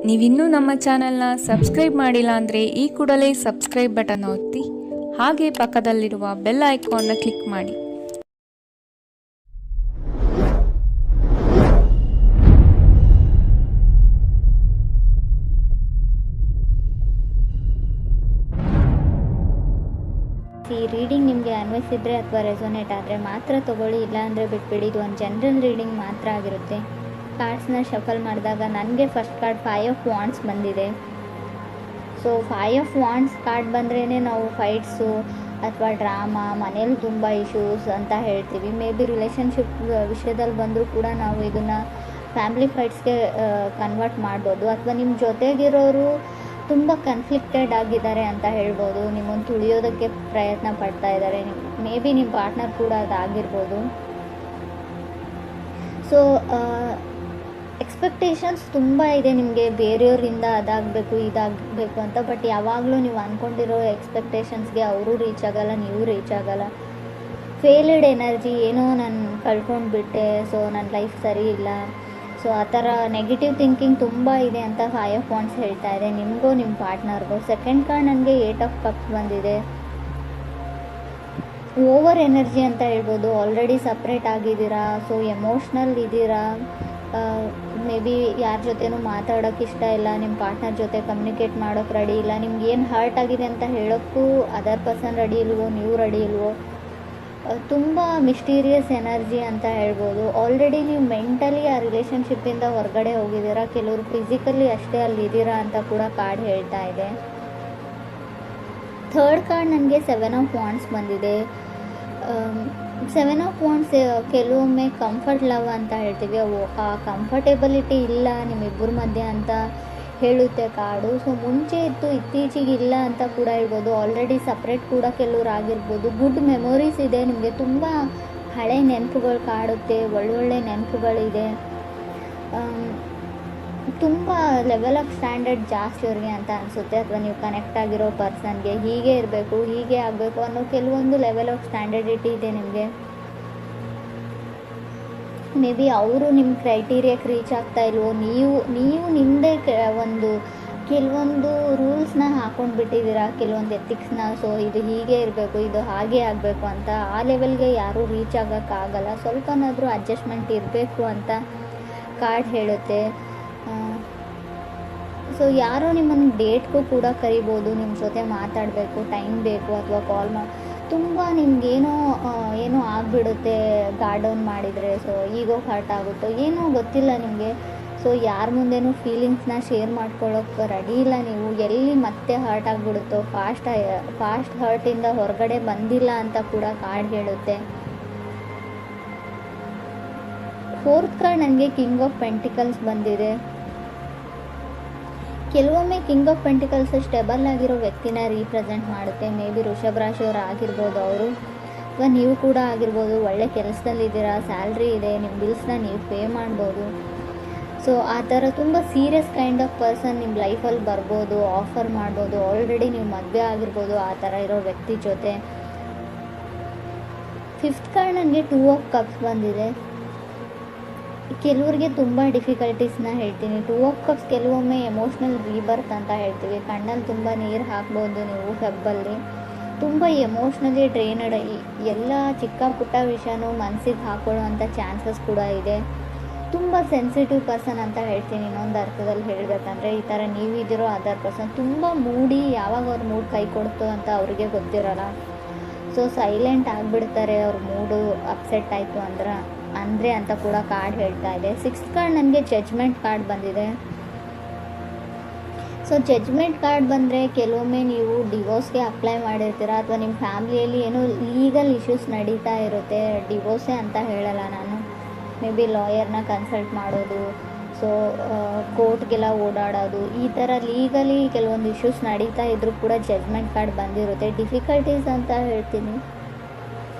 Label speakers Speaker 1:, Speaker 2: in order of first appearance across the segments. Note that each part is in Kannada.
Speaker 1: ನೀವಿನ್ನೂ ನಮ್ಮ ಚಾನೆಲ್ನ ಸಬ್ಸ್ಕ್ರೈಬ್ ಮಾಡಿಲ್ಲ ಅಂದರೆ ಈ ಕೂಡಲೇ ಸಬ್ಸ್ಕ್ರೈಬ್ ಬಟನ್ ಒತ್ತಿ ಹಾಗೆ ಪಕ್ಕದಲ್ಲಿರುವ ಬೆಲ್ ಐಕಾನ್ನ ಕ್ಲಿಕ್ ಮಾಡಿ.
Speaker 2: ಈ ರೀಡಿಂಗ್ ನಿಮಗೆ ಅನ್ವಯಿಸಿದ್ರೆ ಅಥವಾ ರೆಸೊನೇಟ್ ಆದರೆ ಮಾತ್ರ ತೊಗೊಳ್ಳಿ, ಇಲ್ಲಾಂದರೆ ಬಿಟ್ಬಿಡಿ. ಇದು ಒಂದು ಜನರಲ್ ರೀಡಿಂಗ್ ಮಾತ್ರ ಆಗಿರುತ್ತೆ. ಕಾರ್ಡ್ಸ್ನ ಶಫಲ್ ಮಾಡಿದಾಗ ನನಗೆ ಫಸ್ಟ್ ಕಾರ್ಡ್ 5 ಆಫ್ ವಾಂಡ್ಸ್ ಬಂದಿದೆ. ಸೊ 5 ಆಫ್ ವಾಂಡ್ಸ್ ಕಾರ್ಡ್ ಬಂದ್ರೇ ನಾವು ಫೈಟ್ಸು ಅಥವಾ ಡ್ರಾಮಾ, ಮನೇಲಿ ತುಂಬ ಇಶ್ಯೂಸ್ ಅಂತ ಹೇಳ್ತೀವಿ. ಮೇ ಬಿ ರಿಲೇಷನ್ಶಿಪ್ ವಿಷಯದಲ್ಲಿ ಬಂದರೂ ಕೂಡ ನಾವು ಇದನ್ನು ಫ್ಯಾಮಿಲಿ ಫೈಟ್ಸ್ಗೆ ಕನ್ವರ್ಟ್ ಮಾಡ್ಬೋದು. ಅಥವಾ ನಿಮ್ಮ ಜೊತೆಗಿರೋರು ತುಂಬ ಕನ್ಫ್ಲಿಕ್ಟೆಡ್ ಆಗಿದ್ದಾರೆ ಅಂತ ಹೇಳ್ಬೋದು. ನಿಮ್ಮನ್ನು ತುಳಿಯೋದಕ್ಕೆ ಪ್ರಯತ್ನ ಪಡ್ತಾ ಇದ್ದಾರೆ. ಮೇ ಬಿ ನಿಮ್ಮ ಪಾರ್ಟ್ನರ್ ಕೂಡ ಅದಾಗಿರ್ಬೋದು. ಸೊ ಎಕ್ಸ್ಪೆಕ್ಟೇಷನ್ಸ್ ತುಂಬ ಇದೆ ನಿಮಗೆ, ಬೇರೆಯವರಿಂದ ಅದಾಗಬೇಕು ಇದಾಗಬೇಕು ಅಂತ. ಬಟ್ ಯಾವಾಗಲೂ ನೀವು ಅಂದ್ಕೊಂಡಿರೋ ಎಕ್ಸ್ಪೆಕ್ಟೇಷನ್ಸ್ಗೆ ಅವರು ರೀಚ್ ಆಗಲ್ಲ, ನೀವು ರೀಚ್ ಆಗಲ್ಲ. ಫೇಲ್ಡ್ ಎನರ್ಜಿ, ಏನೋ ನಾನು ಕಳ್ಕೊಂಡ್ಬಿಟ್ಟೆ, ಸೊ ನನ್ನ ಲೈಫ್ ಸರಿ ಇಲ್ಲ, ಸೊ ಆ ಥರ ನೆಗೆಟಿವ್ ಥಿಂಕಿಂಗ್ ತುಂಬ ಇದೆ ಅಂತ 5 ಆಫ್ ವಾಂಡ್ಸ್ ಹೇಳ್ತಾ ಇದೆ ನಿಮಗೂ ನಿಮ್ಮ ಪಾರ್ಟ್ನರ್ಗೂ. ಸೆಕೆಂಡ್ ಕಾರ್ಡ್ ನನಗೆ 8 ಆಫ್ ಕಪ್ಸ್ ಬಂದಿದೆ. ಓವರ್ ಎನರ್ಜಿ ಅಂತ ಹೇಳ್ಬೋದು. ಆಲ್ರೆಡಿ ಸಪ್ರೇಟ್ ಆಗಿದ್ದೀರಾ, ಸೊ ಎಮೋಷ್ನಲ್ ಇದ್ದೀರಾ. ಮೇ ಬಿ ಯಾರ ಜೊತೆನೂ ಮಾತಾಡೋಕ್ಕೆ ಇಷ್ಟ ಇಲ್ಲ, ನಿಮ್ಮ ಪಾರ್ಟ್ನರ್ ಜೊತೆ ಕಮ್ಯುನಿಕೇಟ್ ಮಾಡೋಕ್ಕೆ ರೆಡಿ ಇಲ್ಲ. ನಿಮ್ಗೆ ಏನು ಹರ್ಟ್ ಆಗಿದೆ ಅಂತ ಹೇಳೋಕ್ಕೂ ಅದರ್ ಪರ್ಸನ್ ರೆಡಿ ಇಲ್ವೋ, ನೀವು ರೆಡಿ ಇಲ್ವೋ. ತುಂಬ ಮಿಸ್ಟೀರಿಯಸ್ ಎನರ್ಜಿ ಅಂತ ಹೇಳ್ಬೋದು. ಆಲ್ರೆಡಿ ನೀವು ಮೆಂಟಲಿ ಆ ರಿಲೇಷನ್ಶಿಪ್ಪಿಂದ ಹೊರಗಡೆ ಹೋಗಿದ್ದೀರಾ, ಕೆಲವರು ಫಿಸಿಕಲಿ ಅಷ್ಟೇ ಅಲ್ಲಿದ್ದೀರಾ ಅಂತ ಕೂಡ ಕಾರ್ಡ್ ಹೇಳ್ತಾ ಇದೆ. ಥರ್ಡ್ ಕಾರ್ಡ್ ನನಗೆ 7 ಆಫ್ ವಾಂಡ್ಸ್ ಬಂದಿದೆ. 7 ಆಫ್ ವಾಂಡ್ಸ್ ಕೆಲವೊಮ್ಮೆ ಕಂಫರ್ಟ್ ಲವ್ ಅಂತ ಹೇಳ್ತೀವಿ. ಆ ಕಂಫರ್ಟೇಬಲಿಟಿ ಇಲ್ಲ ನಿಮ್ಮಿಬ್ಬರ ಮಧ್ಯೆ ಅಂತ ಹೇಳುತ್ತೆ ಕಾರ್ಡು. ಸೊ ಮುಂಚೆ ಇತ್ತು, ಇತ್ತೀಚೆಗೆ ಇಲ್ಲ ಅಂತ ಕೂಡ ಹೇಳ್ಬೋದು. ಆಲ್ರೆಡಿ ಸಪ್ರೇಟ್ ಕೂಡ ಕೆಲವ್ರು ಆಗಿರ್ಬೋದು. ಗುಡ್ ಮೆಮೊರೀಸ್ ಇದೆ ನಿಮಗೆ, ತುಂಬ ಹಳೆ ನೆನಪುಗಳು ಕಾಡುತ್ತೆ, ಒಳ್ಳೊಳ್ಳೆ ನೆನಪುಗಳಿದೆ. ತುಂಬ ಲೆವೆಲ್ ಆಫ್ ಸ್ಟ್ಯಾಂಡರ್ಡ್ ಜಾಸ್ತಿ ಅವ್ರಿಗೆ ಅಂತ ಅನಿಸುತ್ತೆ. ಅಥವಾ ನೀವು ಕನೆಕ್ಟ್ ಆಗಿರೋ ಪರ್ಸನ್ಗೆ ಹೀಗೆ ಇರಬೇಕು, ಹೀಗೆ ಆಗಬೇಕು ಅನ್ನೋ ಕೆಲವೊಂದು ಲೆವೆಲ್ ಆಫ್ ಸ್ಟ್ಯಾಂಡರ್ಡಿಟಿ ಇದೆ ನಿಮಗೆ. ಮೇ ಬಿ ಅವರು ನಿಮ್ಮ ಕ್ರೈಟೀರಿಯಾಕ್ಕೆ ರೀಚ್ ಆಗ್ತಾ ಇಲ್ವೋ, ನೀವು ನಿಮ್ಮದೇ ಒಂದು ಕೆಲವೊಂದು ರೂಲ್ಸ್ನ ಹಾಕ್ಕೊಂಡು ಬಿಟ್ಟಿದ್ದೀರಾ, ಕೆಲವೊಂದು ಎಥಿಕ್ಸ್ನ. ಸೊ ಇದು ಹೀಗೆ ಇರಬೇಕು, ಇದು ಹಾಗೆ ಆಗಬೇಕು ಅಂತ. ಆ ಲೆವೆಲ್ಗೆ ಯಾರೂ ರೀಚ್ ಆಗೋಕ್ಕಾಗಲ್ಲ. ಸ್ವಲ್ಪನಾದರೂ ಅಡ್ಜಸ್ಟ್ಮೆಂಟ್ ಇರಬೇಕು ಅಂತ ಕಾರ್ಡ್ ಹೇಳುತ್ತೆ. ಸೊ ಯಾರೋ ನಿಮ್ಮನ್ನು ಡೇಟ್ಗೂ ಕೂಡ ಕರಿಬೋದು, ನಿಮ್ಮ ಜೊತೆ ಮಾತಾಡಬೇಕು, ಟೈಮ್ ಬೇಕು, ಅಥವಾ ಕಾಲ್ ತುಂಬ ನಿಮ್ಗೇನೋ ಆಗಿಬಿಡುತ್ತೆ ಗಾರ್ಡ್ ಡೌನ್ ಮಾಡಿದರೆ. ಸೊ ಈಗೋ ಹರ್ಟ್ ಆಗುತ್ತೋ ಏನೋ ಗೊತ್ತಿಲ್ಲ ನಿಮಗೆ. ಸೊ ಯಾರ ಮುಂದೆನೂ ಫೀಲಿಂಗ್ಸ್ನ ಶೇರ್ ಮಾಡ್ಕೊಳ್ಳೋಕ್ಕೆ ರೆಡಿ ಇಲ್ಲ ನೀವು. ಎಲ್ಲಿ ಮತ್ತೆ ಹರ್ಟ್ ಆಗಿಬಿಡುತ್ತೋ, ಫಾಸ್ಟ್ ಹರ್ಟಿಂದ ಹೊರಗಡೆ ಬಂದಿಲ್ಲ ಅಂತ ಕೂಡ ಕಾರ್ಡ್ ಹೇಳುತ್ತೆ. ಫೋರ್ತ್ ಕಾರ್ಡ್ ನನಗೆ ಕಿಂಗ್ ಆಫ್ ಪೆಂಟಿಕಲ್ಸ್ ಬಂದಿದೆ. ಕೆಲವೊಮ್ಮೆ ಕಿಂಗ್ ಆಫ್ ಪೆಂಟಿಕಲ್ಸ್ ಸ್ಟೆಬಲ್ ಆಗಿರೋ ವ್ಯಕ್ತಿನ ರೀಪ್ರೆಸೆಂಟ್ ಮಾಡುತ್ತೆ. ಮೇ ಬಿ ವೃಷಭ ರಾಶಿಯವರು ಆಗಿರ್ಬೋದು ಅವರು, ಅಥವಾ ನೀವು ಕೂಡ ಆಗಿರ್ಬೋದು. ಒಳ್ಳೆ ಕೆಲಸದಲ್ಲಿದ್ದೀರಾ, ಸ್ಯಾಲ್ರಿ ಇದೆ, ನಿಮ್ಮ ಬಿಲ್ಸ್ನ ನೀವು ಪೇ ಮಾಡ್ಬೋದು. ಸೊ ಆ ಥರ ತುಂಬ ಸೀರಿಯಸ್ ಕೈಂಡ್ ಆಫ್ ಪರ್ಸನ್ ನಿಮ್ಮ ಲೈಫಲ್ಲಿ ಬರ್ಬೋದು, ಆಫರ್ ಮಾಡ್ಬೋದು. ಆಲ್ರೆಡಿ ನೀವು ಮದುವೆ ಆಗಿರ್ಬೋದು ಆ ಥರ ಇರೋ ವ್ಯಕ್ತಿ ಜೊತೆ. ಫಿಫ್ತ್ ಕಾರ್ಡ್ ನನಗೆ 2 ಆಫ್ ಕಪ್ಸ್ ಬಂದಿದೆ. ಕೆಲವ್ರಿಗೆ ತುಂಬ ಡಿಫಿಕಲ್ಟೀಸ್ನ ಹೇಳ್ತೀನಿ. 2 ಆಫ್ ಕಪ್ಸ್ ಕೆಲವೊಮ್ಮೆ ಎಮೋಷ್ನಲ್ ರೀಬರ್ತ್ ಅಂತ ಹೇಳ್ತೀವಿ. ಕಣ್ಣಲ್ಲಿ ತುಂಬ ನೀರು ಹಾಕ್ಬೋದು ನೀವು ಫೆಬ್ಬಲ್ಲಿ. ತುಂಬ ಎಮೋಷ್ನಲಿ ಡ್ರೈನಡ್, ಎಲ್ಲ ಚಿಕ್ಕ ಪುಟ್ಟ ವಿಷಯನೂ ಮನಸ್ಸಿಗೆ ಹಾಕೊಳ್ಳುವಂಥ ಚಾನ್ಸಸ್ ಕೂಡ ಇದೆ. ತುಂಬ ಸೆನ್ಸಿಟಿವ್ ಪರ್ಸನ್ ಅಂತ ಹೇಳ್ತೀನಿ ಇನ್ನೊಂದು ಅರ್ಥದಲ್ಲಿ ಹೇಳಬೇಕಂದ್ರೆ. ಈ ಥರ ನೀವಿದ್ದೀರೋ ಅದರ್ ಪರ್ಸನ್ ತುಂಬ ಮೂಡಿ, ಯಾವಾಗ ಅವ್ರ ಮೂಡ್ ಕೈ ಕೊಡ್ತು ಅಂತ ಅವ್ರಿಗೆ ಗೊತ್ತಿರೋಲ್ಲ. ಸೊ ಸೈಲೆಂಟ್ ಆಗಿಬಿಡ್ತಾರೆ ಅವ್ರ ಮೂಡು ಅಪ್ಸೆಟ್ ಆಯಿತು ಅಂದರೆ ಅಂತ ಕೂಡ ಕಾರ್ಡ್ ಹೇಳ್ತಾ ಇದೆ. 6th ಕಾರ್ಡ್ ನನಗೆ ಜಡ್ಜ್ಮೆಂಟ್ ಕಾರ್ಡ್ ಬಂದಿದೆ. ಸೊ ಜಡ್ಜ್ಮೆಂಟ್ ಕಾರ್ಡ್ ಬಂದರೆ ಕೆಲವೊಮ್ಮೆ ನೀವು ಡಿವೋರ್ಸ್ಗೆ ಅಪ್ಲೈ ಮಾಡಿರ್ತೀರ, ಅಥವಾ ನಿಮ್ಮ ಫ್ಯಾಮಿಲಿಯಲ್ಲಿ ಏನೋ ಲೀಗಲ್ ಇಶ್ಯೂಸ್ ನಡೀತಾ ಇರುತ್ತೆ. ಡಿವೋರ್ಸೇ ಅಂತ ಹೇಳಲ್ಲ ನಾನು, ಮೇ ಬಿ ಲಾಯರ್ನ ಕನ್ಸಲ್ಟ್ ಮಾಡೋದು, ಸೊ ಕೋರ್ಟ್ಗೆಲ್ಲ ಓಡಾಡೋದು, ಈ ಥರ ಲೀಗಲಿ ಕೆಲವೊಂದು ಇಶ್ಯೂಸ್ ನಡೀತಾ ಇದ್ರೂ ಕೂಡ ಜಡ್ಜ್ಮೆಂಟ್ ಕಾರ್ಡ್ ಬಂದಿರುತ್ತೆ. ಡಿಫಿಕಲ್ಟೀಸ್ ಅಂತ ಹೇಳ್ತೀನಿ.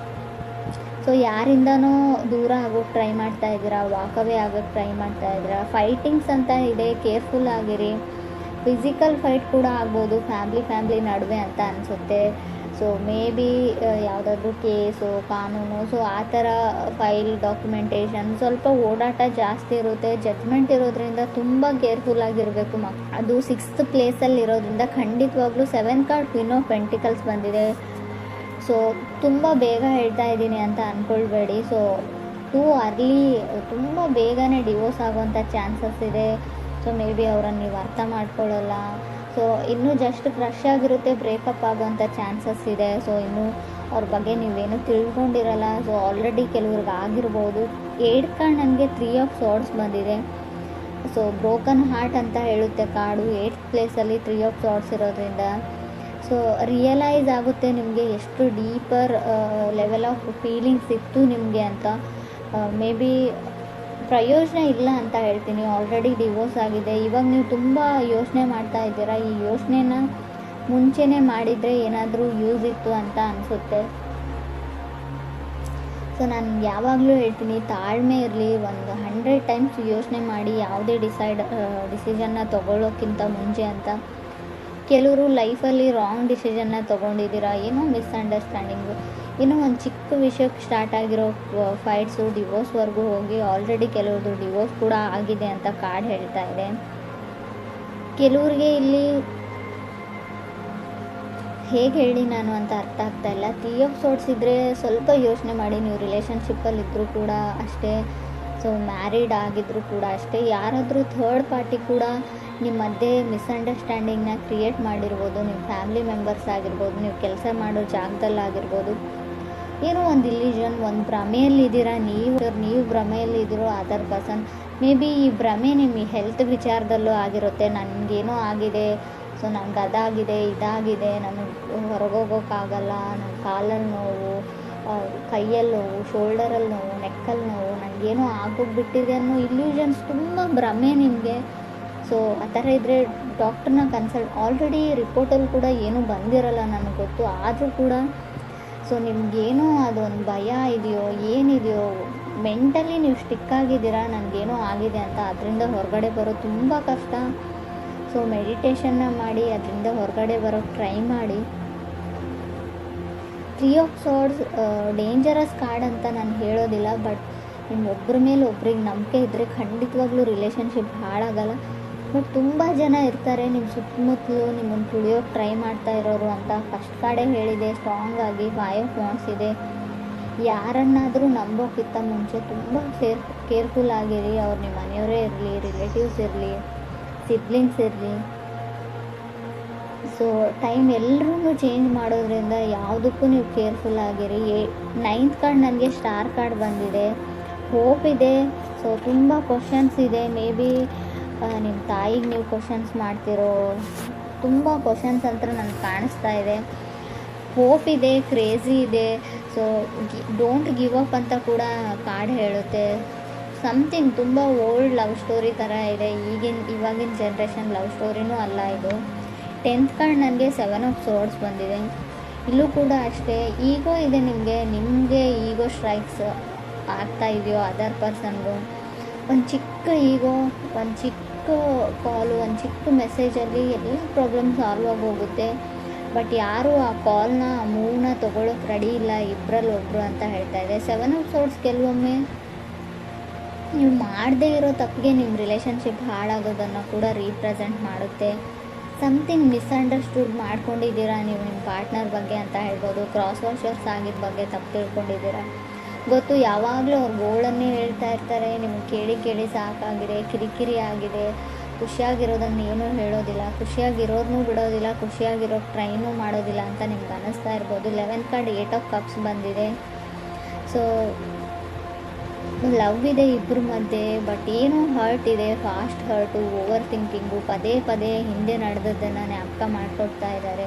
Speaker 2: ಸೊ ಯಾರಿಂದನೂ ದೂರ ಆಗೋಕ್ಕೆ ಟ್ರೈ ಮಾಡ್ತಾ ಇದ್ದೀರಾ, ವಾಕವೇ ಆಗೋಕ್ಕೆ ಟ್ರೈ ಮಾಡ್ತಾ ಇದ್ದೀರಾ. ಫೈಟಿಂಗ್ಸ್ ಅಂತ ಇದೆ, ಕೇರ್ಫುಲ್ ಆಗಿರಿ. ಫಿಸಿಕಲ್ ಫೈಟ್ ಕೂಡ ಆಗ್ಬೋದು ಫ್ಯಾಮ್ಲಿ ನಡುವೆ ಅಂತ ಅನಿಸುತ್ತೆ. ಸೊ ಮೇ ಬಿ ಯಾವುದಾದ್ರೂ ಕೇಸು ಕಾನೂನು ಸೊ ಆ ಥರ ಫೈಲ್ ಡಾಕ್ಯುಮೆಂಟೇಷನ್ ಸ್ವಲ್ಪ ಓಡಾಟ ಜಾಸ್ತಿ ಇರುತ್ತೆ. ಜಡ್ಜ್ಮೆಂಟ್ ಇರೋದ್ರಿಂದ ತುಂಬ ಕೇರ್ಫುಲ್ಲಾಗಿರಬೇಕು ಅದು 6th ಪ್ಲೇಸಲ್ಲಿ ಇರೋದ್ರಿಂದ ಖಂಡಿತವಾಗ್ಲೂ 7 ಕಾರ್ಡ್ ಕ್ವೀನ್ ಆಫ್ ಪೆಂಟಿಕಲ್ಸ್ ಬಂದಿದೆ. ಸೊ ತುಂಬ ಬೇಗ ಹೇಳ್ತಾ ಇದ್ದೀನಿ ಅಂತ ಅಂದ್ಕೊಳ್ಬೇಡಿ. ಸೊ ಟೂ ಅರ್ಲಿ ತುಂಬ ಬೇಗನೆ ಡಿವೋರ್ಸ್ ಆಗುವಂಥ ಚಾನ್ಸಸ್ ಇದೆ. ಸೊ ಮೇ ಬಿ ಅವರನ್ನು ನೀವು ಅರ್ಥ ಮಾಡ್ಕೊಳ್ಳಲ್ಲ. ಸೊ ಇನ್ನೂ ಜಸ್ಟ್ ಕ್ರಶ್ ಆಗಿರುತ್ತೆ, ಬ್ರೇಕಪ್ ಆಗುವಂಥ ಚಾನ್ಸಸ್ ಇದೆ. ಸೊ ಇನ್ನೂ ಅವ್ರ ಬಗ್ಗೆ ನೀವೇನು ತಿಳ್ಕೊಂಡಿರಲ್ಲ. ಸೊ ಆಲ್ರೆಡಿ ಕೆಲವ್ರಿಗೆ ಆಗಿರ್ಬೋದು. 8 ಕಾರ್ಡ್ ನನಗೆ 3 ಆಫ್ ಸಾರ್ಡ್ಸ್ ಬಂದಿದೆ. ಸೊ ಬ್ರೋಕನ್ ಹಾರ್ಟ್ ಅಂತ ಹೇಳುತ್ತೆ ಕಾರ್ಡು. 8th ಪ್ಲೇಸಲ್ಲಿ 3 ಆಫ್ ಸಾರ್ಡ್ಸ್ ಇರೋದ್ರಿಂದ ಸೊ ರಿಯಲೈಸ್ ಆಗುತ್ತೆ ನಿಮಗೆ ಎಷ್ಟು ಡೀಪರ್ ಲೆವೆಲ್ ಆಫ್ ಫೀಲಿಂಗ್ಸ್ ಇತ್ತು ನಿಮಗೆ ಅಂತ. ಮೇ ಬಿ ಪ್ರಯೋಜನ ಇಲ್ಲ ಅಂತ ಹೇಳ್ತೀನಿ. ಆಲ್ರೆಡಿ ಡಿವೋರ್ಸ್ ಆಗಿದೆ. ಇವಾಗ ನೀವು ತುಂಬ ಯೋಚನೆ ಮಾಡ್ತಾ ಇದ್ದೀರಾ. ಈ ಯೋಚನೆನ ಮುಂಚೆನೇ ಮಾಡಿದರೆ ಏನಾದರೂ ಯೂಸ್ ಇತ್ತು ಅಂತ ಅನಿಸುತ್ತೆ. ಸೊ ನಾನು ಯಾವಾಗಲೂ ಹೇಳ್ತೀನಿ, ತಾಳ್ಮೆ ಇರಲಿ. ಒಂದು 100 ಟೈಮ್ಸ್ ಯೋಚನೆ ಮಾಡಿ ಯಾವುದೇ ಡಿಸಿಷನ್ನ ತೊಗೊಳ್ಳೋಕ್ಕಿಂತ ಮುಂಚೆ ಅಂತ. ಕೆಲವರು ಲೈಫಲ್ಲಿ ರಾಂಗ್ ಡಿಸಿಷನ್ನ ತೊಗೊಂಡಿದ್ದೀರಾ, ಏನೋ ಮಿಸ್ಅಂಡರ್ಸ್ಟ್ಯಾಂಡಿಂಗು, ಇನ್ನೂ ಒಂದು ಚಿಕ್ಕ ವಿಷಯಕ್ಕೆ ಸ್ಟಾರ್ಟ್ ಆಗಿರೋ ಫೈಟ್ಸು ಡಿವೋರ್ಸ್ವರೆಗೂ ಹೋಗಿ ಆಲ್ರೆಡಿ ಕೆಲವ್ರದ್ದು ಡಿವೋರ್ಸ್ ಕೂಡ ಆಗಿದೆ ಅಂತ ಕಾರ್ಡ್ ಹೇಳ್ತಾ ಇದೆ. ಕೆಲವ್ರಿಗೆ ಇಲ್ಲಿ ಹೇಗೆ ಹೇಳಿ ನಾನು ಅಂತ ಅರ್ಥ ಆಗ್ತಾ ಇಲ್ಲ. 3 ಆಫ್ ಸಾರ್ಡ್ಸ್ ಇದ್ದರೆ ಸ್ವಲ್ಪ ಯೋಚನೆ ಮಾಡಿ. ನೀವು ರಿಲೇಷನ್ಶಿಪ್ಪಲ್ಲಿ ಇದ್ದರೂ ಕೂಡ ಅಷ್ಟೇ, ಸೊ ಮ್ಯಾರಿಡ್ ಆಗಿದ್ದರೂ ಕೂಡ ಅಷ್ಟೇ, ಯಾರಾದರೂ ಥರ್ಡ್ ಪಾರ್ಟಿ ಕೂಡ ನಿಮ್ಮ ಮಧ್ಯೆ ಮಿಸ್ಅಂಡರ್ಸ್ಟ್ಯಾಂಡಿಂಗ್ನ ಕ್ರಿಯೇಟ್ ಮಾಡಿರ್ಬೋದು. ನಿಮ್ಮ ಫ್ಯಾಮಿಲಿ ಮೆಂಬರ್ಸ್ ಆಗಿರ್ಬೋದು, ನೀವು ಕೆಲಸ ಮಾಡೋ ಜಾಗದಲ್ಲಾಗಿರ್ಬೋದು. ಏನೋ ಒಂದು ಇಲ್ಯೂಷನ್, ಒಂದು ಭ್ರಮೆಯಲ್ಲಿದ್ದೀರಾ ನೀವು ಭ್ರಮೆಯಲ್ಲಿದ್ದೀರೋ ಅದರ್ ಪರ್ಸನ್. ಮೇ ಬಿ ಈ ಭ್ರಮೆ ನಿಮ್ಮ ಹೆಲ್ತ್ ವಿಚಾರದಲ್ಲೂ ಆಗಿರುತ್ತೆ. ನನಗೇನೋ ಆಗಿದೆ, ಸೊ ನನಗೆ ಅದಾಗಿದೆ ಇದಾಗಿದೆ, ನನಗೆ ಹೊರಗೋಗೋಕ್ಕಾಗಲ್ಲ, ನನ್ನ ಕಾಲಲ್ಲಿ ನೋವು, ಕೈಯಲ್ಲಿ ನೋವು, ಶೋಲ್ಡರಲ್ಲಿ ನೋವು, ನೆಕ್ಕಲ್ಲಿ ನೋವು, ನನಗೇನೋ ಆಗೋಗ್ಬಿಟ್ಟಿದೆ ಅನ್ನೋ ಇಲ್ಯೂಷನ್ಸ್, ತುಂಬ ಭ್ರಮೆ ನಿಮಗೆ. ಸೊ ಆ ಥರ ಇದ್ದರೆ ಡಾಕ್ಟ್ರನ್ನ ಕನ್ಸಲ್ಟ್. ಆಲ್ರೆಡಿ ರಿಪೋರ್ಟಲ್ಲಿ ಕೂಡ ಏನೂ ಬಂದಿರಲ್ಲ ನನಗೆ ಗೊತ್ತು. ಆದರೂ ಕೂಡ ಸೊ ನಿಮಗೇನೋ ಅದೊಂದು ಭಯ ಇದೆಯೋ ಏನಿದೆಯೋ, ಮೆಂಟಲಿ ನೀವು ಸ್ಟಿಕ್ ಆಗಿದ್ದೀರಾ ನನಗೇನೋ ಆಗಿದೆ ಅಂತ. ಅದರಿಂದ ಹೊರಗಡೆ ಬರೋ ತುಂಬ ಕಷ್ಟ. ಸೊ ಮೆಡಿಟೇಷನ್ನ ಮಾಡಿ ಅದರಿಂದ ಹೊರಗಡೆ ಬರೋಕ್ಕೆ ಟ್ರೈ ಮಾಡಿ. 3 ಆಫ್ ಸಾರ್ಡ್ಸ್ ಡೇಂಜರಸ್ ಕಾರ್ಡ್ ಅಂತ ನಾನು ಹೇಳೋದಿಲ್ಲ. ಬಟ್ ನಿಮ್ಮ ಒಬ್ಬರ ಮೇಲೆ ಒಬ್ರಿಗೆ ನಂಬಿಕೆ ಇದ್ದರೆ ಖಂಡಿತವಾಗ್ಲೂ ರಿಲೇಷನ್ಶಿಪ್ ಹಾಳಾಗಲ್ಲ. ಬಟ್ ತುಂಬ ಜನ ಇರ್ತಾರೆ ನಿಮ್ಮ ಸುತ್ತಮುತ್ತಲು ನಿಮ್ಮನ್ನು ತುಳಿಯೋಕ್ಕೆ ಟ್ರೈ ಮಾಡ್ತಾ ಇರೋರು ಅಂತ. ಫಸ್ಟ್ ಕಾರ್ಡೇ ಹೇಳಿದೆ ಸ್ಟ್ರಾಂಗ್ ಆಗಿ 5 ಆಫ್ ವಾಂಡ್ಸ್ ಇದೆ. ಯಾರನ್ನಾದರೂ ನಂಬೋಕ್ಕಿಂತ ಮುಂಚೆ ತುಂಬ ಕೇರ್ಫುಲ್ ಆಗಿರಿ. ಅವ್ರು ನಿಮ್ಮ ಮನೆಯವರೇ ಇರಲಿ, ರಿಲೇಟಿವ್ಸ್ ಇರಲಿ, ಸಿಬ್ಲಿಂಗ್ಸ್ ಇರಲಿ. ಸೊ ಟೈಮ್ ಎಲ್ಲರೂ ಚೇಂಜ್ ಮಾಡೋದ್ರಿಂದ ಯಾವುದಕ್ಕೂ ನೀವು ಕೇರ್ಫುಲ್ ಆಗಿರಿ. 9th ಕಾರ್ಡ್ ನನಗೆ ಸ್ಟಾರ್ ಕಾರ್ಡ್ ಬಂದಿದೆ. ಹೋಪ್ ಇದೆ. ಸೊ ತುಂಬ ಕ್ವಶನ್ಸ್ ಇದೆ. ಮೇ ಬಿ ನಿಮ್ಮ ತಾಯಿಗೆ ನೀವು ಕ್ವಶನ್ಸ್ ಮಾಡ್ತಿರೋ ತುಂಬ ಕ್ವಶನ್ಸ್ ಅಂತ ನನಗೆ ಕಾಣಿಸ್ತಾ ಇದೆ. ಹೋಪ್ ಇದೆ, ಕ್ರೇಜಿ ಇದೆ. ಸೊ ಡೋಂಟ್ ಗಿವ್ ಅಪ್ ಅಂತ ಕೂಡ ಕಾರ್ಡ್ ಹೇಳುತ್ತೆ. ಸಮಥಿಂಗ್ ತುಂಬ ಓಲ್ಡ್ ಲವ್ ಸ್ಟೋರಿ ಥರ ಇದೆ. ಇವಾಗಿನ ಜನ್ರೇಷನ್ ಲವ್ ಸ್ಟೋರಿನೂ ಅಲ್ಲ ಇದು. 10th ಕಾರ್ಡ್ ನನಗೆ 7 ಆಫ್ ಸಾರ್ಡ್ಸ್ ಬಂದಿದೆ. ಇಲ್ಲೂ ಕೂಡ ಅಷ್ಟೇ ಈಗೋ ಇದೆ ನಿಮಗೆ ಈಗೋ ಸ್ಟ್ರೈಕ್ಸ್ ಆಗ್ತಾ ಇದೆಯೋ ಅದರ್ ಪರ್ಸನ್ಗೂ. ಒಂದು ಚಿಕ್ಕ ಈಗೋ, ಒಂದು ಚಿಕ್ಕ ಕಾಲು, ಒಂದು ಚಿಕ್ಕ ಮೆಸೇಜಲ್ಲಿ ಎಲ್ಲ ಪ್ರಾಬ್ಲಮ್ ಸಾಲ್ವ್ ಆಗೋಗುತ್ತೆ. ಬಟ್ ಯಾರೂ ಆ ಕಾಲ್ನ ಮೂವ್ನ ತೊಗೊಳೋಕ್ಕೆ ರೆಡಿ ಇಲ್ಲ, ಇಬ್ಬರಲ್ಲಿ ಒಬ್ಬರು ಅಂತ ಹೇಳ್ತಾ ಇದೆ. 7 ಆಫ್ ಸಾರ್ಡ್ಸ್ ಕೆಲವೊಮ್ಮೆ ನೀವು ಮಾಡದೇ ಇರೋ ತಪ್ಪಿಗೆ ನಿಮ್ಮ ರಿಲೇಷನ್ಶಿಪ್ ಹಾಳಾಗೋದನ್ನು ಕೂಡ ರೀಪ್ರೆಸೆಂಟ್ ಮಾಡುತ್ತೆ. ಸಮಥಿಂಗ್ ಮಿಸ್ಅಂಡರ್ಸ್ಟುಡ್ ಮಾಡ್ಕೊಂಡಿದ್ದೀರಾ ನೀವು ನಿಮ್ಮ ಪಾರ್ಟ್ನರ್ ಬಗ್ಗೆ ಅಂತ ಹೇಳ್ಬೋದು. ಕ್ರಾಸ್ ವಾಷರ್ಸ್ ಆಗಿದ್ದ ಬಗ್ಗೆ ತಪ್ಪು ತಿಳ್ಕೊಂಡಿದ್ದೀರಾ ಗೊತ್ತು. ಯಾವಾಗಲೂ ಅವ್ರ ಗೋಳನ್ನೇ ಹೇಳ್ತಾ ಇರ್ತಾರೆ. ನಿಮಗೆ ಕೇಳಿ ಸಾಕಾಗಿದೆ, ಕಿರಿಕಿರಿ ಆಗಿದೆ. ಖುಷಿಯಾಗಿರೋದನ್ನು ಏನೂ ಹೇಳೋದಿಲ್ಲ, ಖುಷಿಯಾಗಿರೋದನ್ನೂ ಬಿಡೋದಿಲ್ಲ, ಖುಷಿಯಾಗಿರೋಕ್ಕೆ ಟ್ರೈನೂ ಮಾಡೋದಿಲ್ಲ ಅಂತ ನಿಮ್ಗೆ ಅನ್ನಿಸ್ತಾ ಇರ್ಬೋದು. 11th ಕಾರ್ಡ್ 8 ಆಫ್ ಕಪ್ಸ್ ಬಂದಿದೆ. ಸೊ ಲವ್ ಇದೆ ಇಬ್ಬರ ಮಧ್ಯೆ, ಬಟ್ ಏನೋ ಹರ್ಟ್ ಇದೆ, ಫಾಸ್ಟ್ ಹರ್ಟು, ಓವರ್ ಥಿಂಕಿಂಗು, ಪದೇ ಹಿಂದೆ ನಡೆದದ್ದನ್ನು ಜ್ಞಾಪಕ ಮಾಡಿಕೊಡ್ತಾ ಇದ್ದಾರೆ.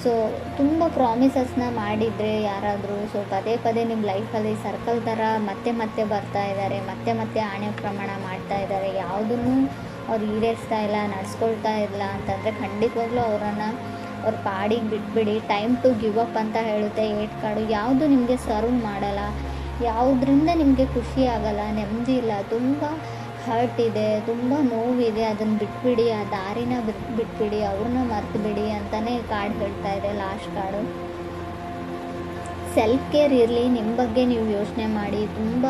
Speaker 2: ಸೊ ತುಂಬ ಪ್ರಾಮಿಸಸ್ನ ಮಾಡಿದರೆ ಯಾರಾದರೂ, ಸೊ ಪದೇ ನಿಮ್ಮ ಲೈಫಲ್ಲಿ ಸರ್ಕಲ್ ಥರ ಮತ್ತೆ ಬರ್ತಾ ಇದ್ದಾರೆ, ಮತ್ತೆ ಆಣೆ ಪ್ರಮಾಣ ಮಾಡ್ತಾ ಇದ್ದಾರೆ. ಯಾವುದನ್ನು ಅವ್ರು ಈಡೇರಿಸ್ತಾ ಇಲ್ಲ, ನಡೆಸ್ಕೊಳ್ತಾ ಇಲ್ಲ ಅಂತಂದರೆ ಖಂಡಿತವಾಗ್ಲೂ ಅವರನ್ನು ಅವ್ರ ಪಾಡಿಗೆ ಬಿಟ್ಬಿಡಿ. ಟೈಮ್ ಟು ಗಿವ್ ಅಪ್ ಅಂತ ಹೇಳುತ್ತೆ 8 ಕಾರ್ಡು. ಯಾವುದು ನಿಮಗೆ ಸರ್ವ್ ಮಾಡಲ್ಲ, ಯಾವುದರಿಂದ ನಿಮಗೆ ಖುಷಿ ಆಗಲ್ಲ, ನೆಮ್ಮದಿ ಇಲ್ಲ, ತುಂಬ ಹರ್ಟ್ ಇದೆ, ತುಂಬ ನೋವಿದೆ, ಅದನ್ನು ಬಿಟ್ಬಿಡಿ, ಆ ದಾರಿನ ಬಿಟ್ಬಿಡಿ, ಅವ್ರನ್ನ ಮರ್ತು ಬಿಡಿ ಅಂತಲೇ ಕಾರ್ಡ್ ಹೇಳ್ತಾ ಇದೆ ಲಾಸ್ಟ್ ಕಾರ್ಡು. ಸೆಲ್ಫ್ ಕೇರ್ ಇರಲಿ, ನಿಮ್ಮ ಬಗ್ಗೆ ನೀವು ಯೋಚನೆ ಮಾಡಿ. ತುಂಬ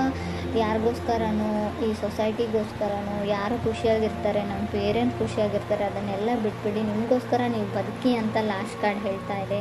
Speaker 2: ಯಾರಿಗೋಸ್ಕರನೋ, ಈ ಸೊಸೈಟಿಗೋಸ್ಕರನೋ, ಯಾರು ಖುಷಿಯಾಗಿರ್ತಾರೆ, ನಮ್ಮ ಪೇರೆಂಟ್ಸ್ ಖುಷಿಯಾಗಿರ್ತಾರೆ, ಅದನ್ನೆಲ್ಲ ಬಿಟ್ಬಿಡಿ, ನಿಮಗೋಸ್ಕರ ನೀವು ಬದುಕಿ ಅಂತ ಲಾಸ್ಟ್ ಕಾರ್ಡ್ ಹೇಳ್ತಾ ಇದೆ.